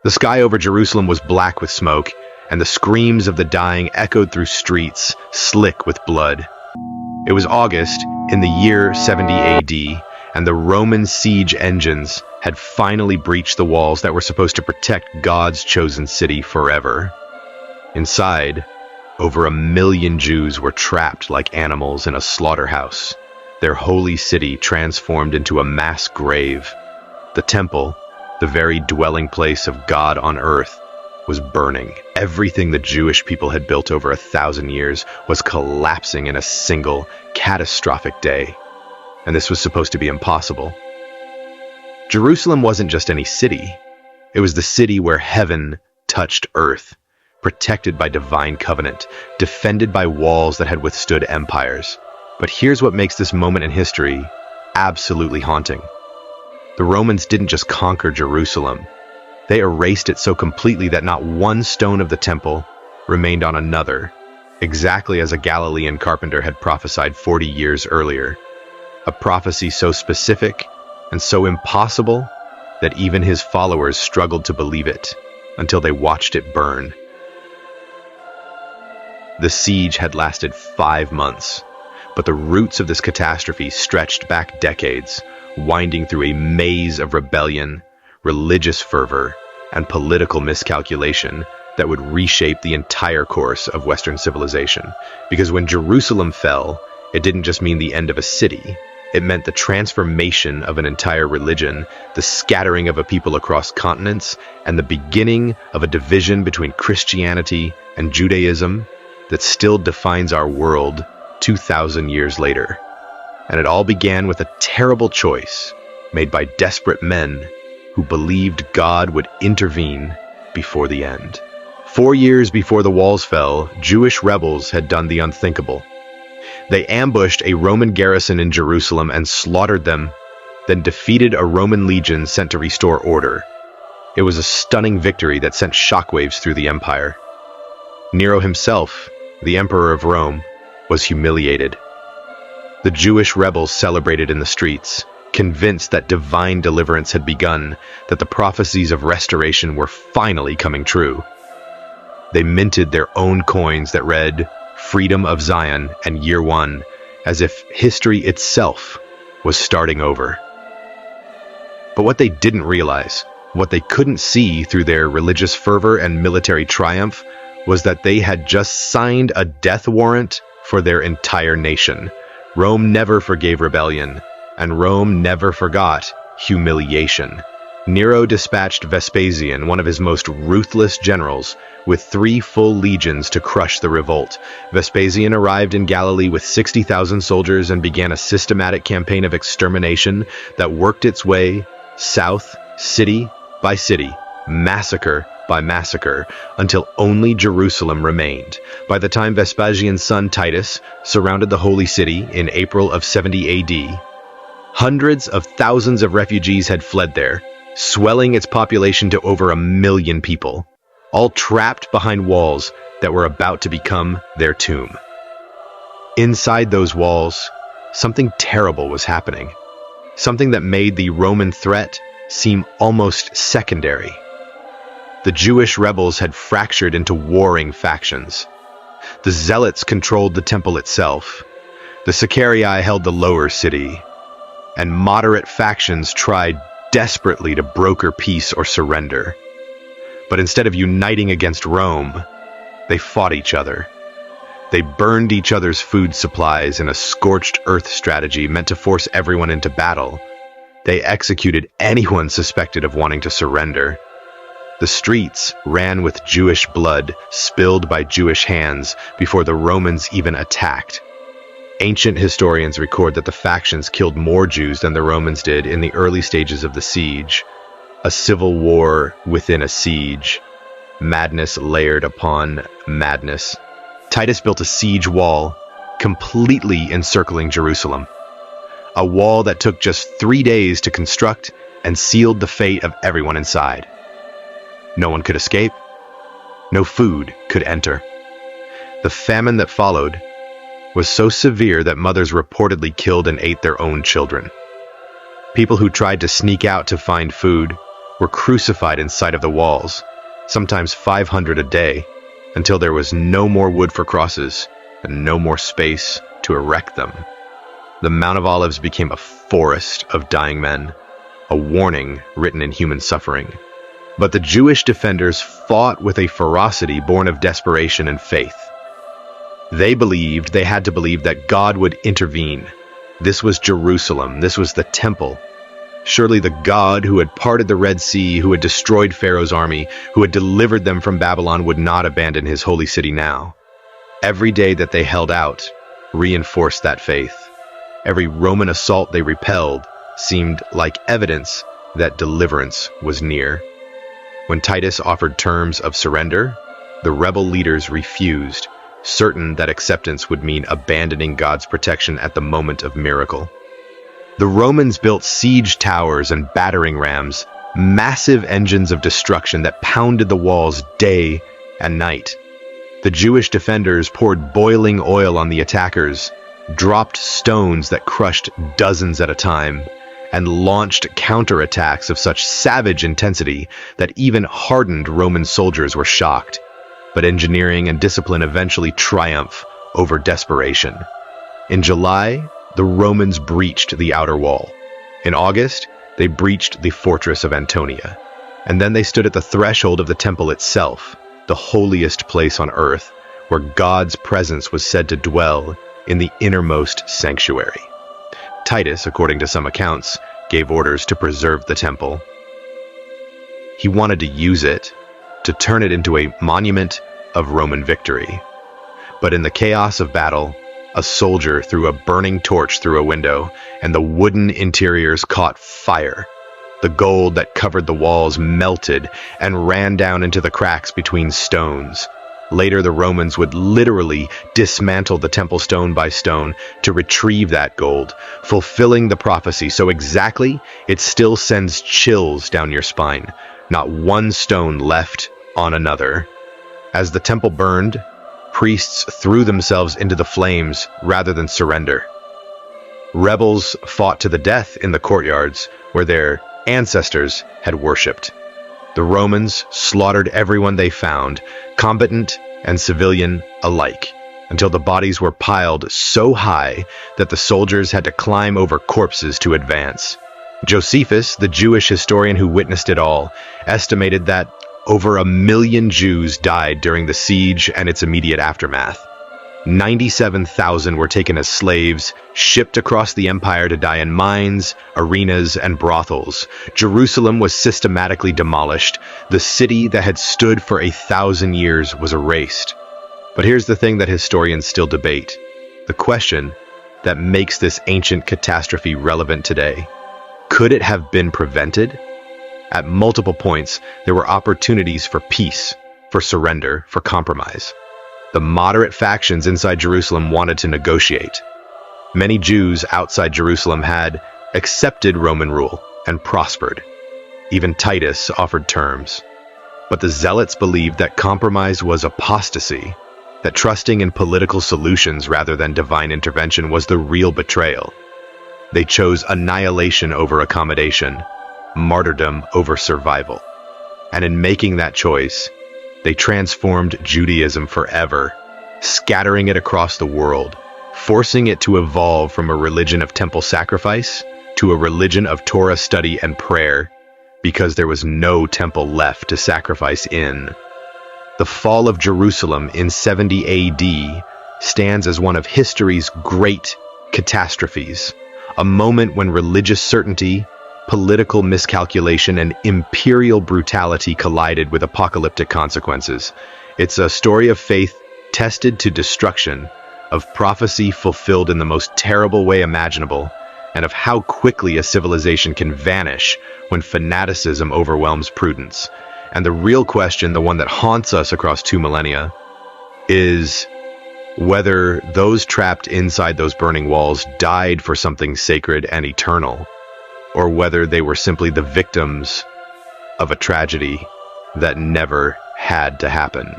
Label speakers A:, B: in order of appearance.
A: The sky over Jerusalem was black with smoke, and the screams of the dying echoed through streets slick with blood. It was August in the year 70 AD, and the Roman siege engines had finally breached the walls that were supposed to protect God's chosen city forever. Inside, over 1 million Jews were trapped like animals in a slaughterhouse, their holy city transformed into a mass grave. The temple, the very dwelling place of God on earth, was burning. Everything the Jewish people had built over 1,000 years was collapsing in a single, catastrophic day. And this was supposed to be impossible. Jerusalem wasn't just any city. It was the city where heaven touched earth, protected by divine covenant, defended by walls that had withstood empires. But here's what makes this moment in history absolutely haunting. The Romans didn't just conquer Jerusalem. They erased it so completely that not one stone of the temple remained on another, exactly as a Galilean carpenter had prophesied 40 years earlier. A prophecy so specific and so impossible that even his followers struggled to believe it until they watched it burn. The siege had lasted 5 months, but the roots of this catastrophe stretched back decades, winding through a maze of rebellion, religious fervor, and political miscalculation that would reshape the entire course of Western civilization. Because when Jerusalem fell, it didn't just mean the end of a city. It meant the transformation of an entire religion, the scattering of a people across continents, and the beginning of a division between Christianity and Judaism that still defines our world 2,000 years later. And it all began with a terrible choice made by desperate men who believed God would intervene before the end. 4 years before the walls fell, Jewish rebels had done the unthinkable. They ambushed a Roman garrison in Jerusalem and slaughtered them, then defeated a Roman legion sent to restore order. It was a stunning victory that sent shockwaves through the empire. Nero himself, the emperor of Rome, was humiliated. The Jewish rebels celebrated in the streets, convinced that divine deliverance had begun, that the prophecies of restoration were finally coming true. They minted their own coins that read, "Freedom of Zion" and "Year One," as if history itself was starting over. But what they didn't realize, what they couldn't see through their religious fervor and military triumph, was that they had just signed a death warrant for their entire nation. Rome never forgave rebellion, and Rome never forgot humiliation. Nero dispatched Vespasian, one of his most ruthless generals, with 3 full legions to crush the revolt. Vespasian arrived in Galilee with 60,000 soldiers and began a systematic campaign of extermination that worked its way south, city by city, massacre by massacre, until only Jerusalem remained. By the time Vespasian's son Titus surrounded the holy city in April of 70 AD, hundreds of thousands of refugees had fled there, swelling its population to over 1 million people, all trapped behind walls that were about to become their tomb. Inside those walls, something terrible was happening, something that made the Roman threat seem almost secondary. The Jewish rebels had fractured into warring factions. The Zealots controlled the temple itself, the Sicarii held the lower city, and moderate factions tried desperately to broker peace or surrender. But instead of uniting against Rome, they fought each other. They burned each other's food supplies in a scorched earth strategy meant to force everyone into battle. They executed anyone suspected of wanting to surrender. The streets ran with Jewish blood spilled by Jewish hands before the Romans even attacked. Ancient historians record that the factions killed more Jews than the Romans did in the early stages of the siege. A civil war within a siege. Madness layered upon madness. Titus built a siege wall, completely encircling Jerusalem. A wall that took just 3 days to construct and sealed the fate of everyone inside. No one could escape. No food could enter. The famine that followed was so severe that mothers reportedly killed and ate their own children. People who tried to sneak out to find food were crucified in sight of the walls, sometimes 500 a day, until there was no more wood for crosses and no more space to erect them. The Mount of Olives became a forest of dying men, a warning written in human suffering. But the Jewish defenders fought with a ferocity born of desperation and faith. They had to believe that God would intervene. This was Jerusalem, this was the temple. Surely the God who had parted the Red Sea, who had destroyed Pharaoh's army, who had delivered them from Babylon, would not abandon his holy city now. Every day that they held out reinforced that faith. Every Roman assault they repelled seemed like evidence that deliverance was near. When Titus offered terms of surrender, the rebel leaders refused, certain that acceptance would mean abandoning God's protection at the moment of miracle. The Romans built siege towers and battering rams, massive engines of destruction that pounded the walls day and night. The Jewish defenders poured boiling oil on the attackers, dropped stones that crushed dozens at a time, and launched counterattacks of such savage intensity that even hardened Roman soldiers were shocked. But engineering and discipline eventually triumph over desperation. In July, the Romans breached the outer wall. In August, they breached the fortress of Antonia. And then they stood at the threshold of the temple itself, the holiest place on earth, where God's presence was said to dwell in the innermost sanctuary. Titus, according to some accounts, gave orders to preserve the temple. He wanted to use it, to turn it into a monument of Roman victory. But in the chaos of battle, a soldier threw a burning torch through a window, and the wooden interiors caught fire. The gold that covered the walls melted and ran down into the cracks between stones. Later, the Romans would literally dismantle the temple stone by stone to retrieve that gold, fulfilling the prophecy so exactly it still sends chills down your spine. Not one stone left on another. As the temple burned, priests threw themselves into the flames rather than surrender. Rebels fought to the death in the courtyards where their ancestors had worshipped. The Romans slaughtered everyone they found, combatant and civilian alike, until the bodies were piled so high that the soldiers had to climb over corpses to advance. Josephus, the Jewish historian who witnessed it all, estimated that over 1 million Jews died during the siege and its immediate aftermath. 97,000 were taken as slaves, shipped across the empire to die in mines, arenas, and brothels. Jerusalem was systematically demolished. The city that had stood for 1,000 years was erased. But here's the thing that historians still debate. The question that makes this ancient catastrophe relevant today. Could it have been prevented? At multiple points, there were opportunities for peace, for surrender, for compromise. The moderate factions inside Jerusalem wanted to negotiate. Many Jews outside Jerusalem had accepted Roman rule and prospered. Even Titus offered terms. But the zealots believed that compromise was apostasy, that trusting in political solutions rather than divine intervention was the real betrayal. They chose annihilation over accommodation, martyrdom over survival. And in making that choice, they transformed Judaism forever, scattering it across the world, forcing it to evolve from a religion of temple sacrifice to a religion of Torah study and prayer, because there was no temple left to sacrifice in. The fall of Jerusalem in 70 AD stands as one of history's great catastrophes, a moment when religious certainty, political miscalculation, and imperial brutality collided with apocalyptic consequences. It's a story of faith tested to destruction, of prophecy fulfilled in the most terrible way imaginable, and of how quickly a civilization can vanish when fanaticism overwhelms prudence. And the real question, the one that haunts us across 2 millennia, is whether those trapped inside those burning walls died for something sacred and eternal, or whether they were simply the victims of a tragedy that never had to happen.